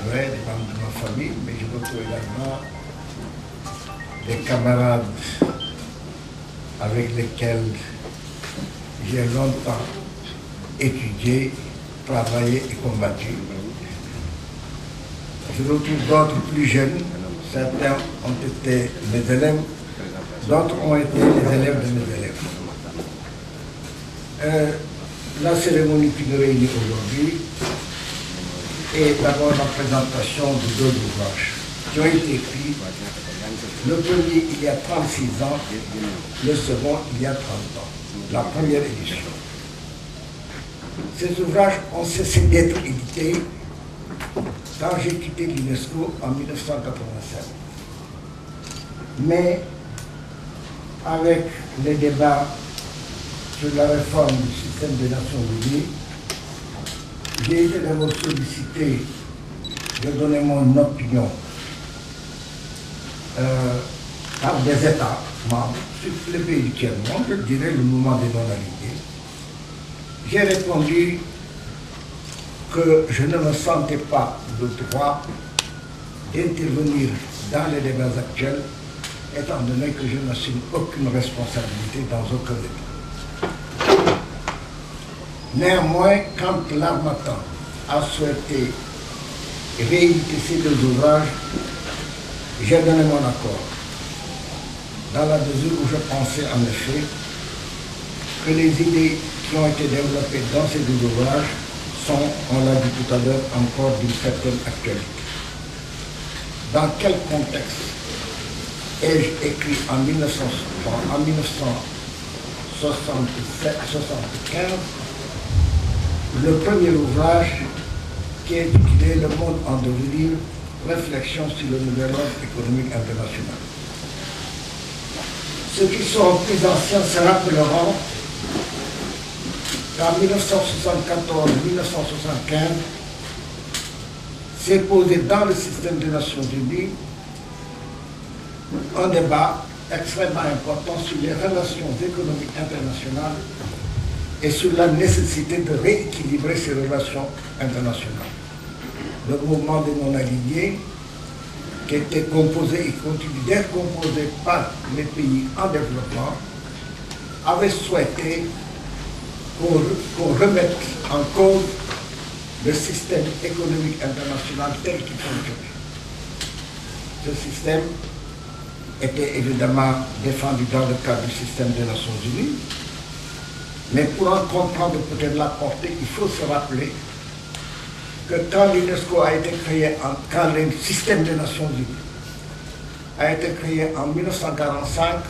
vrai, des membres de ma famille, mais je retrouve également des camarades avec lesquels j'ai longtemps étudié, travaillé et combattu. Je retrouve d'autres plus jeunes, certains ont été mes élèves, d'autres ont été les élèves de mes élèves. La cérémonie qui nous réunit aujourd'hui est d'abord la présentation de deux ouvrages qui ont été écrits. Le premier il y a 36 ans, le second il y a 30 ans, la première édition. Ces ouvrages ont cessé d'être édités quand j'ai quitté l'UNESCO en 1987. Mais avec les débats sur la réforme du système des Nations Unies, j'ai été d'abord sollicité de donner mon opinion par des États membres sur les pays du tiers-monde, je dirais le mouvement des non-alignés. J'ai répondu que je ne me sentais pas de droit d'intervenir dans les débats actuels, étant donné que je n'assume aucune responsabilité dans aucun État. Néanmoins, quand l'Harmattan a souhaité rééditer ces deux ouvrages, j'ai donné mon accord, dans la mesure où je pensais en effet que les idées qui ont été développées dans ces deux ouvrages sont, on l'a dit tout à l'heure, encore d'une certaine actualité. Dans quel contexte ai-je écrit en 1975 le premier ouvrage qui est intitulé « Le monde en devenir, réflexion sur le nouvel ordre économique international ». Ceux qui sont plus anciens se rappelleront qu'en 1974-1975, s'est posé dans le système des Nations Unies un débat extrêmement important sur les relations économiques internationales et sur la nécessité de rééquilibrer ces relations internationales. Le mouvement des non-alignés, qui était composé et continue d'être composé par les pays en développement, avait souhaité qu'on remette en cause le système économique international tel qu'il fonctionnait. Ce système était évidemment défendu dans le cadre du système des Nations Unies, mais pour en comprendre peut-être la portée, il faut se rappeler que quand l'UNESCO a été créé, quand le système des Nations Unies a été créé en 1945,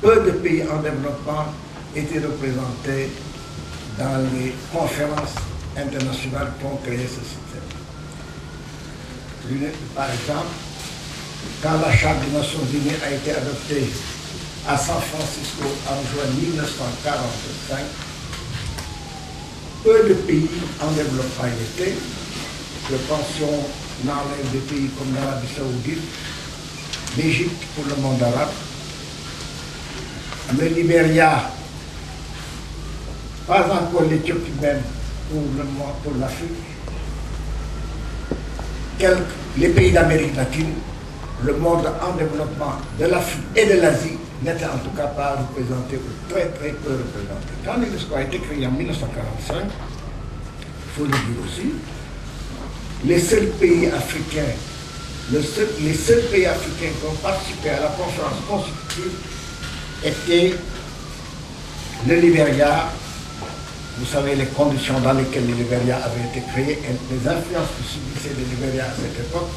peu de pays en développement étaient représentés dans les conférences internationales qui ont créé ce système. Par exemple, quand la Charte des Nations Unies a été adoptée à San Francisco en juin 1945, peu de pays en développement y étaient. Je pense qu'on enlève des pays comme l'Arabie Saoudite, l'Égypte pour le monde arabe, le Libéria, pas encore l'Éthiopie même pour l'Afrique, les pays d'Amérique latine, le monde en développement de l'Afrique et de l'Asie n'était en tout cas pas représenté ou très très peu représenté. Quand l'UNESCO a été créé en 1945, il faut le dire aussi, les seuls pays africains, les seuls pays africains qui ont participé à la conférence constitutive étaient le Libéria. Vous savez les conditions dans lesquelles le Libéria avait été créé et les influences que subissait le Libéria à cette époque,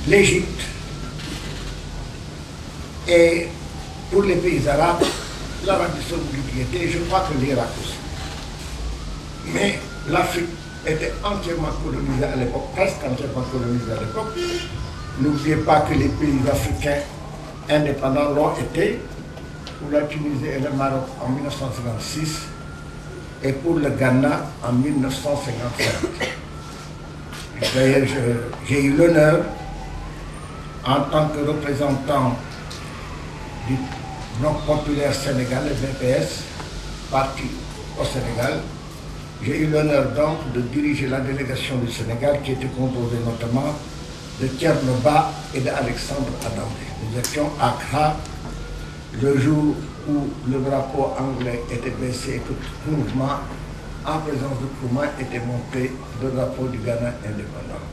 l'Égypte, et pour les pays arabes, l'Arabie Saoudite y était, je crois que l'Irak aussi. Mais l'Afrique était entièrement colonisée à l'époque, presque entièrement colonisée à l'époque. N'oubliez pas que les pays africains indépendants l'ont été, pour la Tunisie et le Maroc en 1956, et pour le Ghana en 1955. D'ailleurs, j'ai eu l'honneur, en tant que représentant du Bloc populaire sénégalais, BPS, parti au Sénégal, J'ai eu l'honneur donc de diriger la délégation du Sénégal qui était composée notamment de Thierno Ba et d'Alexandre Adamé. Nous étions à Accra le jour où le drapeau anglais était baissé et tout mouvement en présence de Nkrumah était monté le drapeau du Ghana indépendant.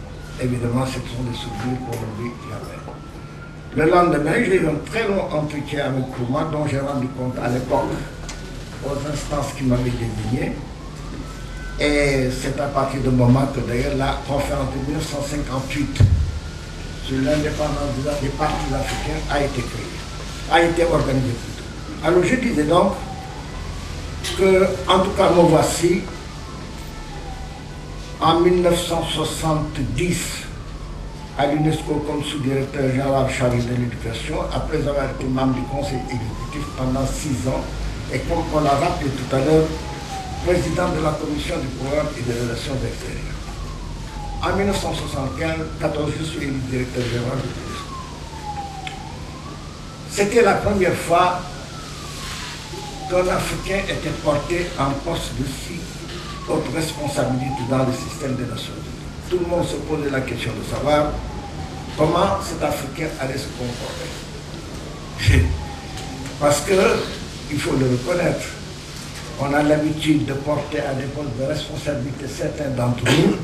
Évidemment, ce sont des souvenirs qu'on n'oublie jamais. Le lendemain, j'ai eu un très long entretien avec Nkrumah dont j'ai rendu compte à l'époque aux instances qui m'avaient désigné. Et c'est à partir de moment que d'ailleurs la conférence de 1958 sur l'indépendance des partis africains a été créée, a été organisée plutôt. Alors je disais donc que, en tout cas, me voici en 1970 à l'UNESCO comme sous-directeur général chargé de l'éducation, après avoir été membre du conseil exécutif pendant 6 ans, et comme on l'a rappelé tout à l'heure, président de la commission du programme et des relations extérieures. En 1974, je suis élu directeur général de l'UNESCO. C'était la première fois qu'un Africain était porté en poste de si haute responsabilité dans le système des Nations Unies. Tout le monde se posait la question de savoir comment cet Africain allait se comporter. Parce que, il faut le reconnaître, on a l'habitude de porter à des postes de responsabilité certains d'entre nous,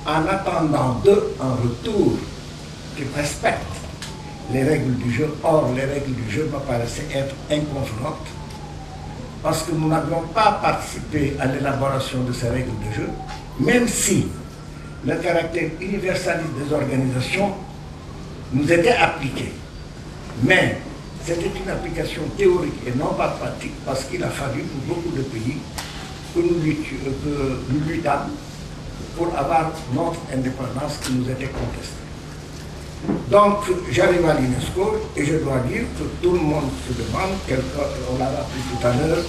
en attendant d'eux en retour qu'ils respectent les règles du jeu. Or, les règles du jeu me paraissaient être inconvenantes, parce que nous n'avions pas participé à l'élaboration de ces règles de jeu, même si le caractère universaliste des organisations nous était appliqué. Mais c'était une application théorique et non pas pratique, parce qu'il a fallu pour beaucoup de pays que nous luttâmes pour avoir notre indépendance qui nous était contestée. Donc j'arrive à l'UNESCO et je dois dire que tout le monde se demande, on l'a rappelé tout à l'heure,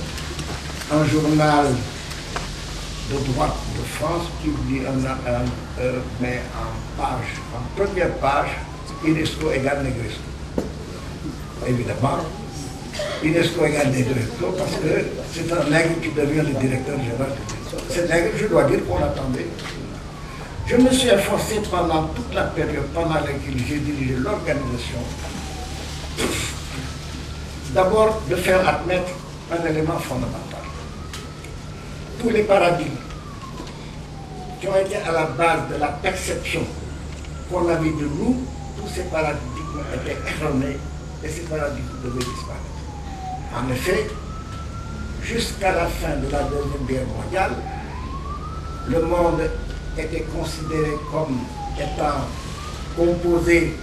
un journal de droite de France publie mais en première page, UNESCO égale Negresco. Évidemment, UNESCO égale Negresco parce que c'est un nègre qui devient le directeur général de l'UNESCO. C'est nègre, je dois dire qu'on l'attendait. Je me suis efforcé pendant toute la période pendant laquelle j'ai dirigé l'organisation, d'abord de faire admettre un élément fondamental. Tous les paradigmes qui ont été à la base de la perception qu'on avait de nous, tous ces paradigmes étaient erronés et ces paradigmes devaient disparaître. En effet, jusqu'à la fin de la Deuxième Guerre mondiale, le monde était considéré comme étant composé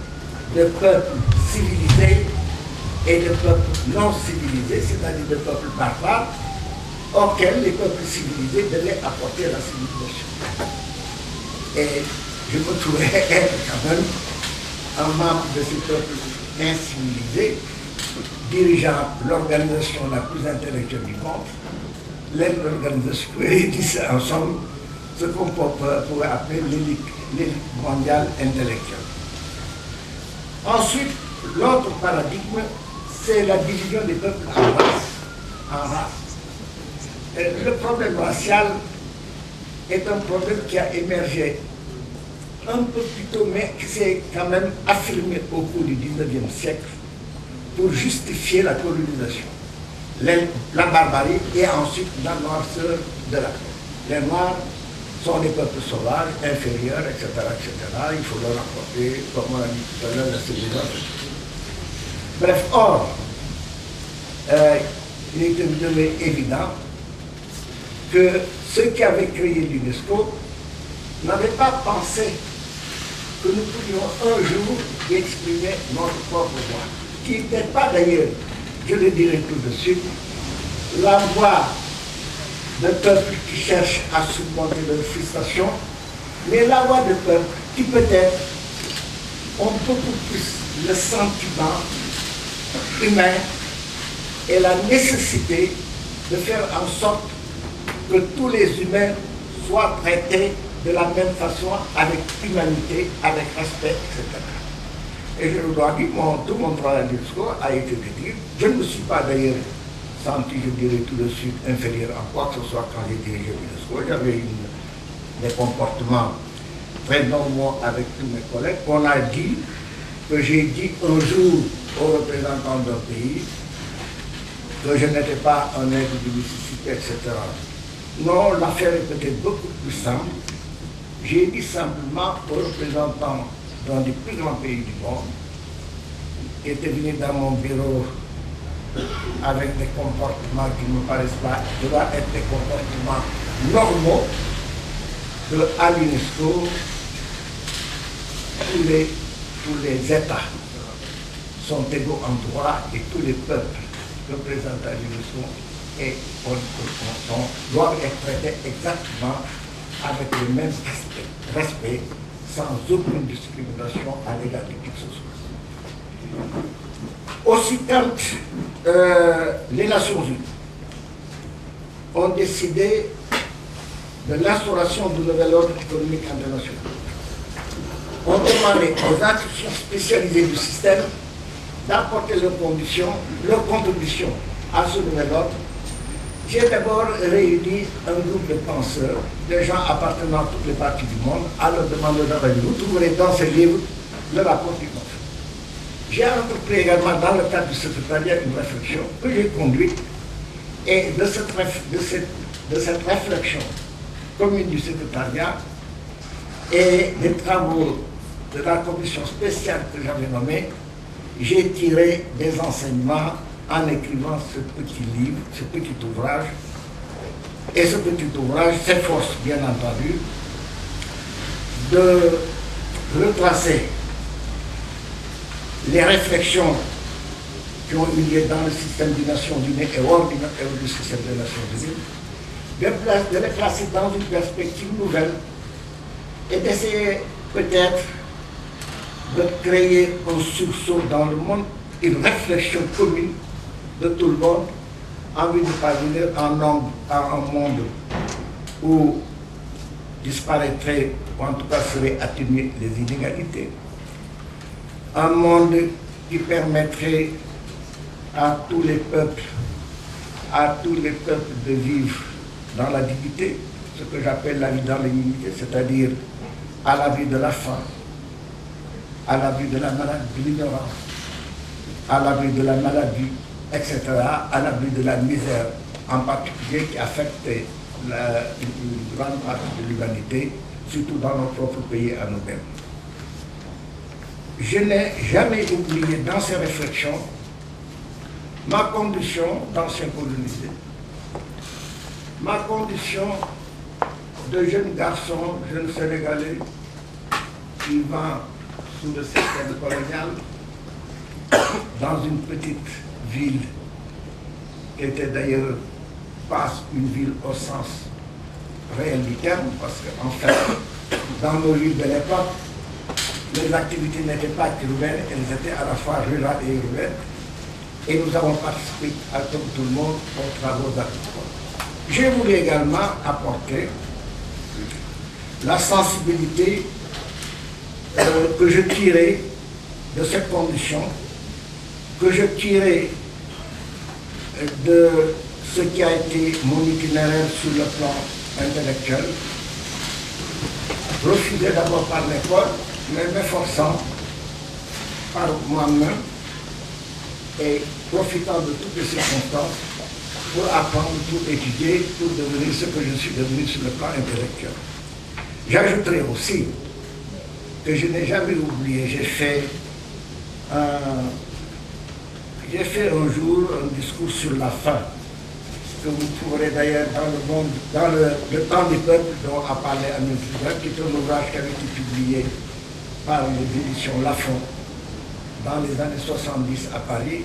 de peuples civilisés et de peuples non civilisés, c'est-à-dire de peuples barbares, auxquels les peuples civilisés devaient apporter la civilisation. Et je me trouvais être quand même un membre de ces peuples incivilisés, dirigeant l'organisation la plus intellectuelle du monde, l'organisation qui réunissait ensemble ce qu'on pourrait appeler l'élite mondiale intellectuelle. Ensuite, l'autre paradigme, c'est la division des peuples en races. Le problème racial est un problème qui a émergé un peu plus tôt, mais qui s'est quand même affirmé au cours du 19e siècle pour justifier la colonisation, la barbarie et ensuite la noirceur de la terre. Les Noirs sont des peuples sauvages, inférieurs, etc., etc. Il faut leur apporter, comme on a dit tout à l'heure, la civilisation. Bref, or, il est évident que ceux qui avaient créé l'UNESCO n'avaient pas pensé que nous pouvions un jour y exprimer notre propre voix, qui n'était pas d'ailleurs, je le dirai tout de suite, la voix de peuples qui cherchent à surmonter leurs frustrations, mais la voix de peuples qui peut-être ont beaucoup plus le sentiment humain et la nécessité de faire en sorte que tous les humains soient traités de la même façon, avec humanité, avec respect, etc. Et je le dois dire, tout mon travail à l'UNESCO a été de dire, je ne me suis pas d'ailleurs senti, je dirais tout de suite, inférieur en quoi que ce soit quand j'ai dirigé l'UNESCO. J'avais des comportements très normaux avec tous mes collègues. On a dit que j'ai dit un jour aux représentants d'un pays que je n'étais pas un aigle du Mississippi, etc. Non, l'affaire est peut-être beaucoup plus simple. J'ai dit simplement aux représentants d'un des plus grands pays du monde qui étaient venus dans mon bureau avec des comportements qui ne me paraissent pas, doivent être des comportements normaux, qu'à l'UNESCO, tous les États sont égaux en droit et tous les peuples représentés à l'UNESCO doivent être traités exactement avec le même respect, sans aucune discrimination à l'égard de qui que ce soit. Aussi, quand les Nations Unies ont décidé de l'instauration du nouvel ordre économique international, ont demandé aux institutions spécialisées du système d'apporter leurs contributions à ce nouvel ordre. J'ai d'abord réuni un groupe de penseurs, des gens appartenant à toutes les parties du monde, à leur demander de vous trouverez dans ce livre le rapport du Conseil. J'ai entrepris également dans le cadre du secrétariat une réflexion que j'ai conduite, et de cette réflexion commune du secrétariat et des travaux de la commission spéciale que j'avais nommée, j'ai tiré des enseignements en écrivant ce petit livre, ce petit ouvrage. Et ce petit ouvrage s'efforce, bien entendu, de retracer les réflexions qui ont eu lieu dans le système des Nations Unies et hors du système des Nations Unies, de les placer dans une perspective nouvelle et d'essayer peut-être de créer un sursaut dans le monde, une réflexion commune de tout le monde en vue de parvenir à un monde où disparaîtraient, ou en tout cas seraient atténuées les inégalités, un monde qui permettrait à tous les peuples de vivre dans la dignité, ce que j'appelle la vie dans l'immunité, c'est-à-dire à l'abri de la faim, à l'abri de la maladie, de l'ignorance, à l'abri de la maladie, etc., à l'abri de la misère, en particulier qui affecte une grande partie de l'humanité, surtout dans notre propre pays à nous-mêmes. Je n'ai jamais oublié dans ces réflexions ma condition d'ancien colonisé, ma condition de jeune garçon, jeune Sénégalais, vivant sous le système colonial, dans une petite ville qui était d'ailleurs pas une ville au sens réel du terme, parce qu'en fait, dans nos villes de l'époque, les activités n'étaient pas urbaines, elles étaient à la fois rurales et urbaines, et nous avons participé, comme tout le monde, aux travaux agricoles. J'ai voulu également apporter la sensibilité que je tirais de cette condition, que je tirais de ce qui a été mon itinéraire sur le plan intellectuel, refusé d'abord par l'école, mais m'efforçant par moi-même et profitant de toutes les circonstances pour apprendre, pour étudier, pour devenir ce que je suis devenu sur le plan intellectuel. J'ajouterai aussi que je n'ai jamais oublié, j'ai fait un jour un discours sur la faim, que vous trouverez d'ailleurs dans le monde, dans le temps des peuples dont a parlé Amin Fouda, qui est un ouvrage qui avait été publié par les éditions Lafon dans les années 70 à Paris,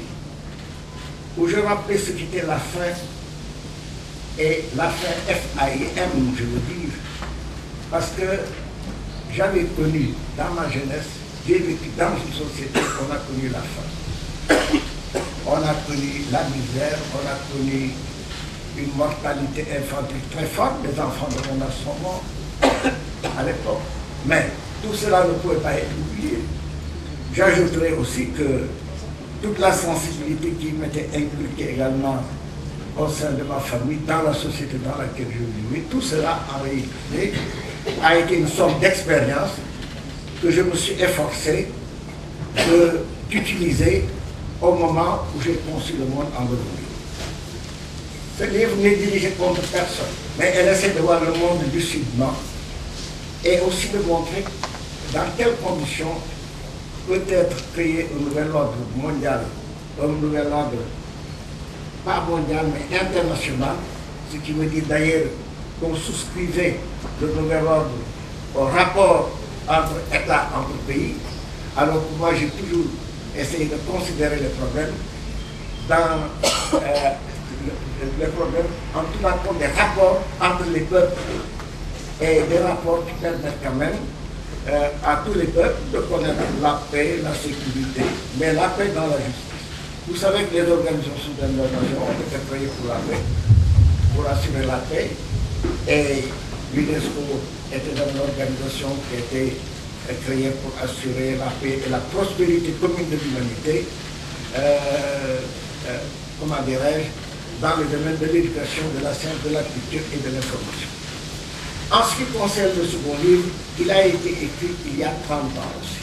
où je rappelais ce qu'était la faim, et la faim F-A-I-M, je veux dire, parce que j'avais connu dans ma jeunesse, j'ai vécu dans une société où on a connu la faim. On a connu la misère, on a connu une mortalité infantile très forte, les enfants de mon âge sont morts à l'époque. Mais tout cela ne pouvait pas être oublié. J'ajouterai aussi que toute la sensibilité qui m'était inculquée également au sein de ma famille, dans la société dans laquelle je vis. Tout cela, en réalité, a été une sorte d'expérience que je me suis efforcé d'utiliser au moment où j'ai conçu le monde en devenir. Ce livre n'est dirigé contre personne, mais elle essaie de voir le monde lucidement et aussi de montrer dans quelles conditions peut être créé un nouvel ordre mondial, un nouvel ordre, pas mondial, mais international, ce qui veut dire d'ailleurs qu'on souscrivait le nouvel ordre au rapport entre États, entre pays, alors que moi j'ai toujours essayé de considérer les problèmes dans les problèmes en tenant compte des rapports entre les peuples et des rapports qui permettent quand même à tous les peuples de connaître la paix, la sécurité, mais la paix dans la justice. Vous savez que les organisations internationales ont été créées pour la paix, pour assurer la paix, et l'UNESCO était une organisation qui était créée pour assurer la paix et la prospérité commune de l'humanité, comment dirais-je, dans le domaine de l'éducation, de la science, de la culture et de l'information. En ce qui concerne le second livre, il a été écrit il y a 30 ans aussi.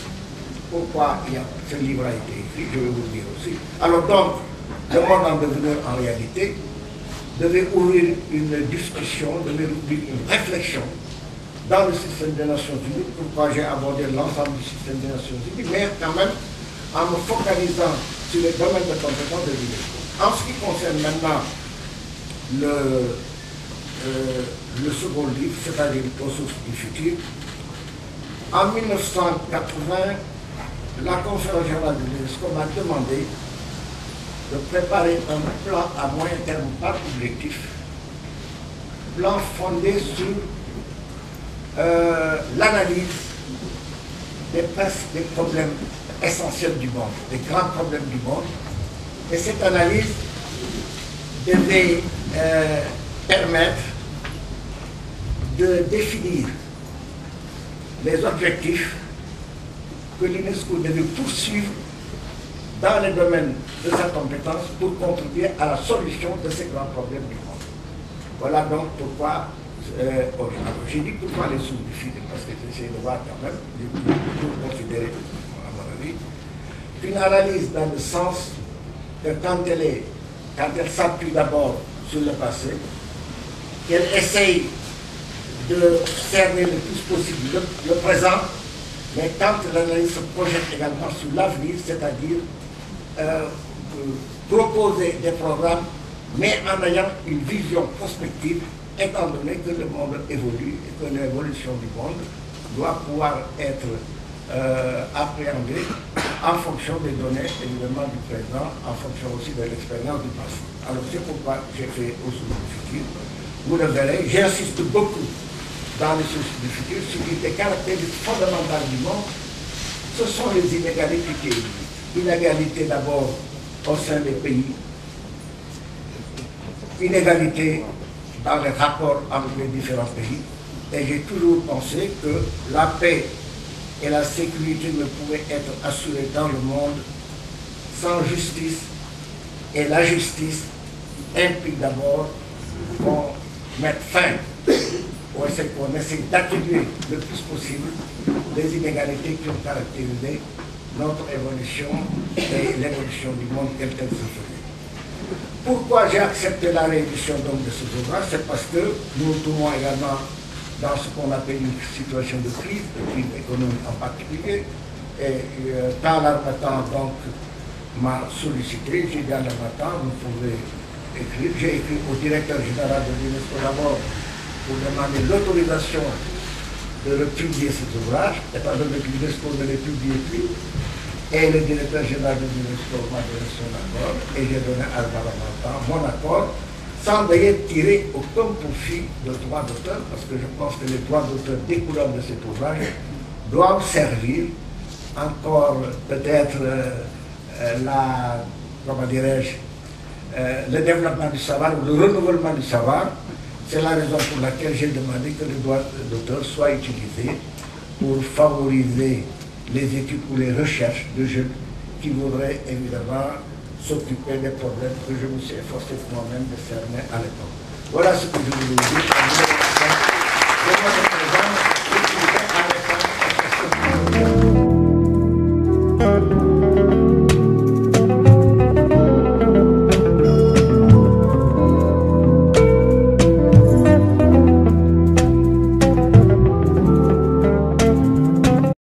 Pourquoi ce livre a été écrit, je vais vous le dire aussi. Alors donc, le monde en devenir en réalité devait ouvrir une discussion, devait ouvrir une réflexion dans le système des Nations Unies, pourquoi j'ai abordé l'ensemble du système des Nations Unies, mais quand même en me focalisant sur les domaines de compétence de l'UNESCO. En ce qui concerne maintenant le second livre, c'est-à-dire aux sources du futur, en 1980, la conférence générale de l'UNESCO m'a demandé de préparer un plan à moyen terme par objectif, plan fondé sur l'analyse des problèmes essentiels du monde, des grands problèmes du monde. Et cette analyse devait permettre de définir les objectifs que l'UNESCO devait poursuivre dans les domaines de sa compétence pour contribuer à la solution de ces grands problèmes du monde. Voilà donc pourquoi, j'ai dit pourquoi les sources du futur, parce que j'essaie de voir quand même, pour considérer, à mon avis, une analyse dans le sens que quand elle s'appuie d'abord sur le passé, qu'elle essaye de cerner le plus possible le présent, mais quand l'analyse se projette également sur l'avenir, c'est-à-dire proposer des programmes, mais en ayant une vision prospective, étant donné que le monde évolue et que l'évolution du monde doit pouvoir être appréhendée en fonction des données, évidemment, du présent, en fonction aussi de l'expérience du passé. Alors c'est pourquoi j'ai fait au sources du futur. Vous le verrez, j'insiste beaucoup dans les sources du futur, ce qui est des caractéristiques fondamentales du monde, ce sont les inégalités qui existent. Inégalité d'abord au sein des pays, inégalité dans les rapports entre les différents pays, et j'ai toujours pensé que la paix et la sécurité ne pouvaient être assurées dans le monde sans justice, et la justice implique d'abord qu'on mette fin, qu'on essaie d'atténuer le plus possible les inégalités qui ont caractérisé notre évolution et l'évolution du monde tel qu'elle se faisait. Pourquoi j'ai accepté la réédition donc de ces ouvrages? C'est parce que nous nous trouvons également dans ce qu'on appelle une situation de crise économique en particulier. Et quand l'Armatan donc m'a sollicité, j'ai dit à l'Armatan, vous pouvez écrire. J'ai écrit au directeur général de l'UNESCO d'abord pour demander l'autorisation de republier ces ouvrages, étant donné que l'UNESCO ne les publiait plus. Et le directeur général de l'UNESCO m'a donné son accord, et j'ai donné à l'Armatan mon accord, sans d'ailleurs tirer aucun profit de droit d'auteur, parce que je pense que les droits d'auteur découlant de cet ouvrage doivent servir encore peut-être comment dirais-je, le développement du savoir ou le renouvellement du savoir. C'est la raison pour laquelle j'ai demandé que les droits d'auteur soient utilisés pour favoriser les études ou les recherches de jeunes qui voudraient évidemment s'occuper des problèmes que je me suis efforcé moi-même de cerner à l'époque. Voilà ce que je voulais vous dire.